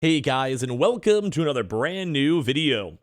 Hey guys, and welcome to another brand new video.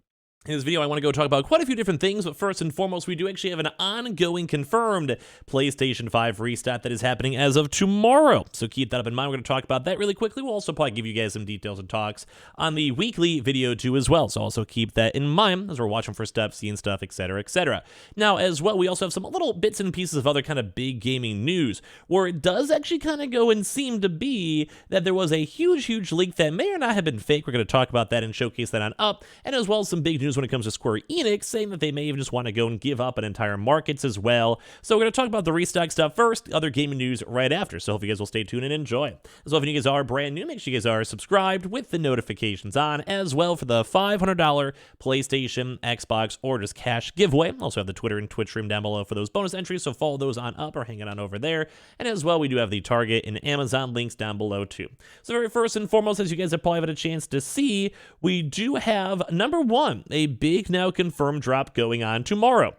In this video, I want to go talk about quite a few different things, but first and foremost, we do actually have an ongoing confirmed PlayStation 5 restock that is happening as of tomorrow. So keep that up in mind. We're going to talk about that really quickly. We'll also probably give you guys some details and talks on the weekly video too as well. So also keep that in mind as we're watching for stuff, seeing stuff, etc., etc. Now, as well, we also have some little bits and pieces of other kind of big gaming news where it does actually kind of go and seem to be that there was a huge leak that may or not have been fake. We're going to talk about that and showcase that on up, and as well as some big news when it comes to Square Enix, saying that they may even just want to go and give up on entire markets as well. So we're going to talk about the restock stuff first, other gaming news right after. So hope you guys will stay tuned and enjoy. As well, if you guys are brand new, make sure you guys are subscribed with the notifications on, as well for the $500 PlayStation, Xbox, or just cash giveaway. Also have the Twitter and Twitch stream down below for those bonus entries, so follow those on up or hang it on over there. And as well, we do have the Target and Amazon links down below too. So very first and foremost, as you guys have probably had a chance to see, we do have, number one, a big now confirmed drop going on tomorrow.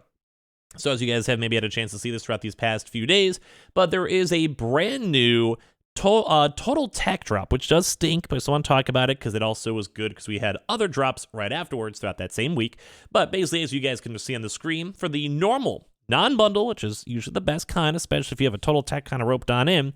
So as you guys have maybe had a chance to see this throughout these past few days, but there is a brand new total tech drop, which does stink, but I still want to talk about it because it also was good because we had other drops right afterwards throughout that same week. But basically, as you guys can see on the screen, for the normal non-bundle, which is usually the best kind, especially if you have a total tech kind of roped on in,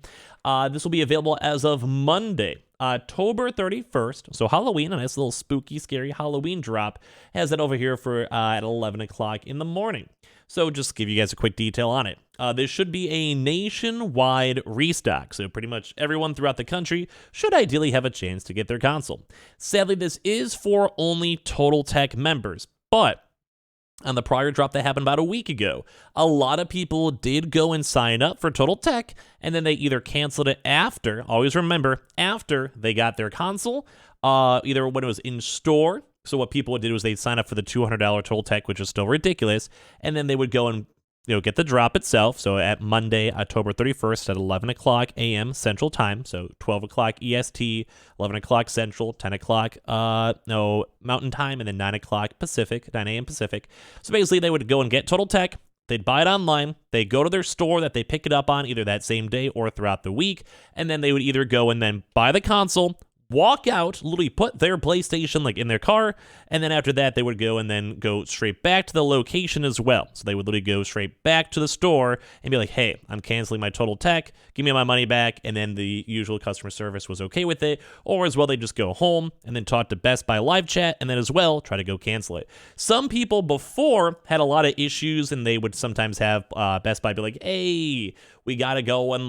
this will be available as of Monday, October 31st. So Halloween, a nice little spooky, scary Halloween drop, has it over here for at 11 o'clock in the morning. So just give you guys a quick detail on it. This should be a nationwide restock, so pretty much everyone throughout the country should ideally have a chance to get their console. Sadly, this is for only Total Tech members, but on the prior drop that happened about a week ago, a lot of people did go and sign up for Total Tech, and then they either canceled it after, always remember, after they got their console, either when it was in store. So what people did was they'd sign up for the $200 Total Tech, which is still ridiculous, and then they would go and get the drop itself. So at Monday, October 31st at 11 o'clock a.m. Central Time, so 12 o'clock EST, 11 o'clock Central, 10 o'clock Mountain Time, and then 9 o'clock Pacific, 9 a.m. Pacific. So basically, they would go and get Total Tech. They'd buy it online. They go to their store that they pick it up on either that same day or throughout the week, and then they would either go and then buy the console, walk out, literally put their PlayStation like in their car, and then after that they would go and then go straight back to the location as well. So they would literally go straight back to the store and be like, hey, I'm canceling my Total Tech, give me my money back, and then the usual customer service was okay with it. Or as well, they just go home and then talk to Best Buy live chat and then as well try to go cancel it. Some people before had a lot of issues, and they would sometimes have Best Buy be like, hey, we gotta go and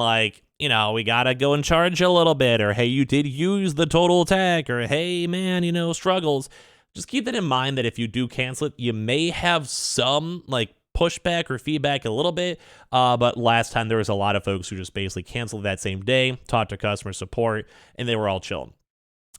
we gotta go and charge a little bit, or hey, you did use the Total Tech, or hey, man, struggles. Just keep that in mind that if you do cancel it, you may have some pushback or feedback a little bit, but last time there was a lot of folks who just basically canceled that same day, talked to customer support, and they were all chilling.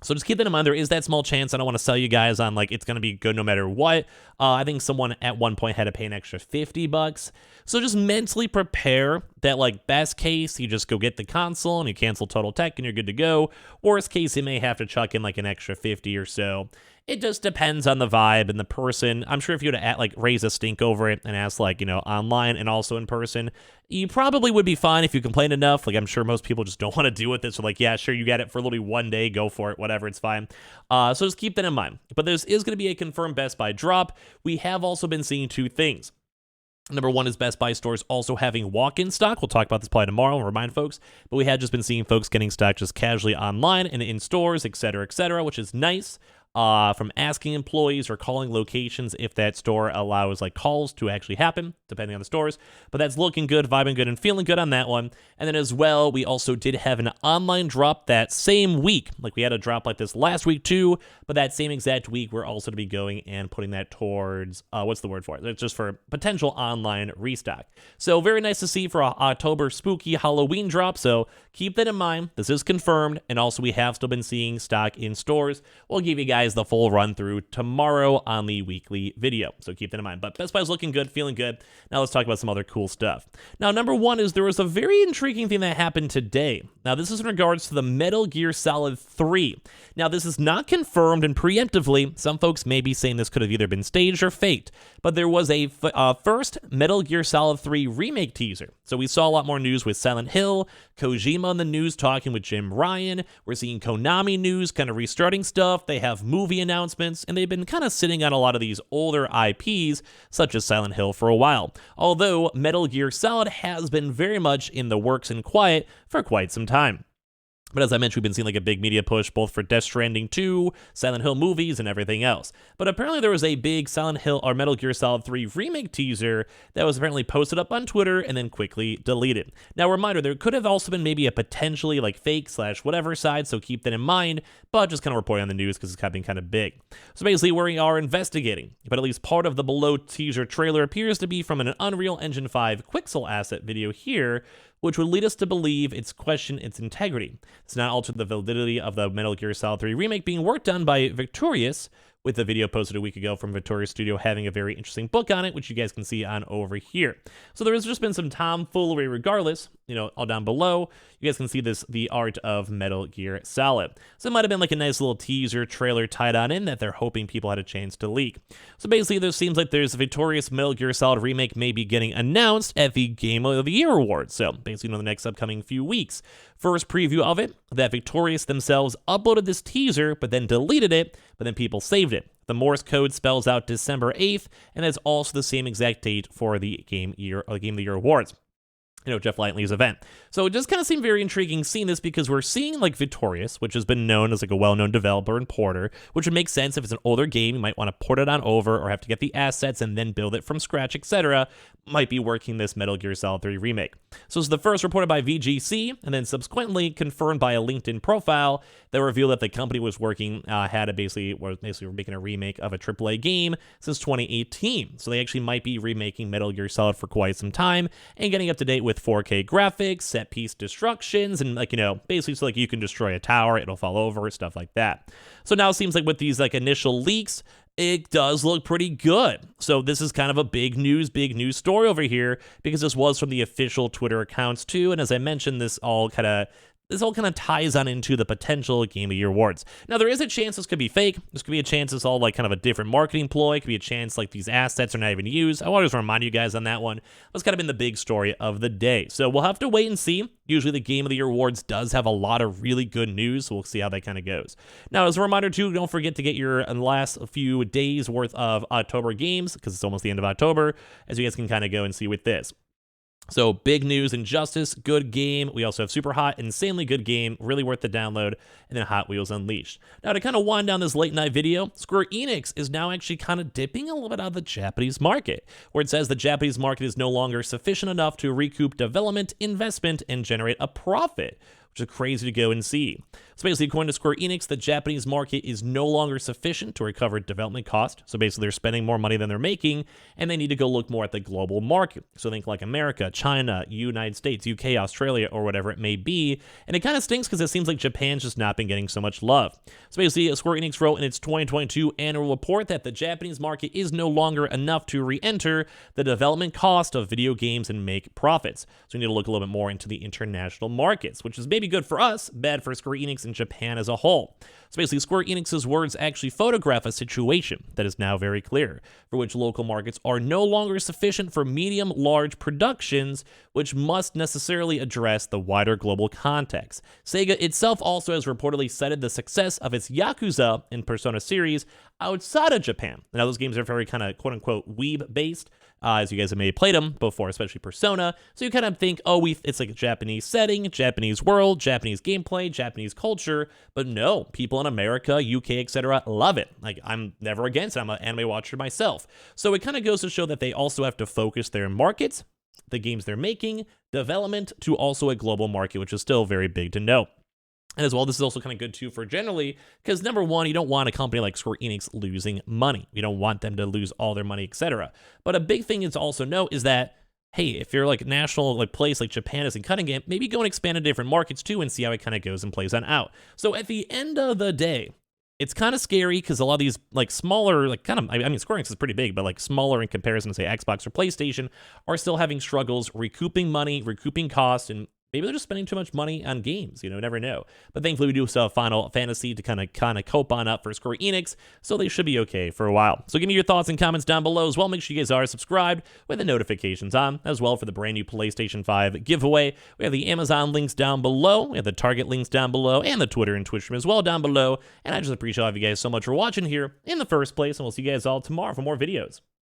So just keep that in mind. There is that small chance. I don't want to sell you guys on it's going to be good no matter what. I think someone at one point had to pay an extra $50. So just mentally prepare that best case, you just go get the console and you cancel Total Tech and you're good to go. Worst case, you may have to chuck in an extra 50 or so. It just depends on the vibe and the person. I'm sure if you were to raise a stink over it and ask online and also in person, you probably would be fine if you complained enough. I'm sure most people just don't want to deal with it. So yeah, sure, you got it for literally one day, go for it, whatever, it's fine. So just keep that in mind. But this is going to be a confirmed Best Buy drop. We have also been seeing two things. Number one is Best Buy stores also having walk-in stock. We'll talk about this probably tomorrow and remind folks. But we had just been seeing folks getting stock just casually online and in stores, etc., which is nice. From asking employees or calling locations if that store allows calls to actually happen, depending on the stores. But that's looking good, vibing good, and feeling good on that one. And then as well, we also did have an online drop that same week. We had a drop like this last week too, but that same exact week, we're also to be going and putting that towards, what's the word for it? It's just for potential online restock. So very nice to see for an October spooky Halloween drop. So keep that in mind. This is confirmed. And also we have still been seeing stock in stores. We'll give you guys guys the full run through tomorrow on the weekly video. So keep that in mind. But Best Buy's looking good, feeling good. Now let's talk about some other cool stuff. Now, number one is there was a very intriguing thing that happened today. Now, this is in regards to the Metal Gear Solid 3. Now, this is not confirmed, and preemptively, some folks may be saying this could have either been staged or faked, but there was a first Metal Gear Solid 3 remake teaser. So we saw a lot more news with Silent Hill, Kojima on the news talking with Jim Ryan. We're seeing Konami news kind of restarting stuff. They have movie announcements, and they've been kind of sitting on a lot of these older IPs, such as Silent Hill, for a while. Although Metal Gear Solid has been very much in the works and quiet for quite some time. But as I mentioned, we've been seeing like a big media push both for Death Stranding 2, Silent Hill movies, and everything else. But apparently there was a big Silent Hill or Metal Gear Solid 3 remake teaser that was apparently posted up on Twitter and then quickly deleted. Now, reminder, there could have also been maybe a potentially like fake / whatever side, so keep that in mind, but just kind of reporting on the news because it's kind of been kind of big. So basically, we are investigating, but at least part of the below teaser trailer appears to be from an Unreal Engine 5 Quixel asset video here, which would lead us to believe it's question its integrity. It's not alter the validity of the Metal Gear Solid 3 remake being worked on by Victorious, with the video posted a week ago from Victorious Studio having a very interesting book on it, which you guys can see on over here. So there has just been some tomfoolery regardless, all down below. You guys can see the art of Metal Gear Solid. So it might have been like a nice little teaser trailer tied on in that they're hoping people had a chance to leak. So basically, there seems like there's a Victorious Metal Gear Solid remake may be getting announced at the Game of the Year Awards. So basically, the next upcoming few weeks. First preview of it, that Victorious themselves uploaded this teaser, but then deleted it, but then people saved it. The Morse code spells out December 8th, and that's also the same exact date for the Game of the Year Awards. Jeff Lightley's event. So it just kind of seemed very intriguing seeing this because we're seeing like Victorious, which has been known as like a well-known developer and porter, which would make sense if it's an older game, you might want to port it on over or have to get the assets and then build it from scratch, etc. Might be working this Metal Gear Solid 3 remake. So it's the first reported by VGC and then subsequently confirmed by a LinkedIn profile that revealed that the company was working, was making a remake of a AAA game since 2018. So they actually might be remaking Metal Gear Solid for quite some time and getting up to date with 4K graphics, set piece destructions, and basically so you can destroy a tower, it'll fall over, stuff like that. So now it seems like with these initial leaks, it does look pretty good. So this is kind of a big news story over here because this was from the official Twitter accounts too. And as I mentioned, this all kind of ties on into the potential Game of the Year awards. Now, there is a chance this could be fake. This could be a chance it's all kind of a different marketing ploy. It could be a chance these assets are not even used. I want to remind you guys on that one. That's kind of been the big story of the day. So we'll have to wait and see. Usually the Game of the Year awards does have a lot of really good news, so we'll see how that kind of goes. Now, as a reminder too, don't forget to get your last few days worth of October games because it's almost the end of October, as you guys can kind of go and see with this. So big news, Injustice, good game. We also have Super Hot, insanely good game, really worth the download, and then Hot Wheels Unleashed. Now to kind of wind down this late night video, Square Enix is now actually kind of dipping a little bit out of the Japanese market, where it says the Japanese market is no longer sufficient enough to recoup development, investment, and generate a profit, which is crazy to go and see. So basically, according to Square Enix, the Japanese market is no longer sufficient to recover development cost. So basically, they're spending more money than they're making, and they need to go look more at the global market. So think like America, China, United States, UK, Australia, or whatever it may be. And it kind of stinks because it seems like Japan's just not been getting so much love. So basically, Square Enix wrote in its 2022 annual report that the Japanese market is no longer enough to re-enter the development cost of video games and make profits. So we need to look a little bit more into the international markets, which is maybe good for us, bad for Square Enix and Japan as a whole. So basically, Square Enix's words actually photograph a situation that is now very clear, for which local markets are no longer sufficient for medium-large productions, which must necessarily address the wider global context. Sega itself also has reportedly cited the success of its Yakuza and Persona series outside of Japan. Now, those games are very kind of quote-unquote weeb-based, as you guys have maybe played them before, especially Persona. So you kind of think, it's like a Japanese setting, Japanese world, Japanese gameplay, Japanese culture. But no, people in America, UK, etc. love it. I'm never against it. I'm an anime watcher myself. So it kind of goes to show that they also have to focus their markets, the games they're making, development, to also a global market, which is still very big to know. And as well, this is also kind of good too for generally, because number one, you don't want a company like Square Enix losing money. You don't want them to lose all their money, etc. But a big thing is to also know is that, hey, if you're like a national place like Japan is in cutting it, maybe go and expand to different markets too and see how it kind of goes and plays on out. So at the end of the day, it's kind of scary because a lot of these like smaller, like kind of, I mean, Square Enix is pretty big, but like smaller in comparison to say Xbox or PlayStation are still having struggles recouping money, recouping costs, and maybe they're just spending too much money on games, you know, never know. But thankfully we do still have Final Fantasy to kind of cope on up for Square Enix, so they should be okay for a while. So give me your thoughts and comments down below as well. Make sure you guys are subscribed with the notifications on as well for the brand new PlayStation 5 giveaway. We have the Amazon links down below, we have the Target links down below, and the Twitter and Twitch stream as well down below. And I just appreciate all of you guys so much for watching here in the first place, and we'll see you guys all tomorrow for more videos.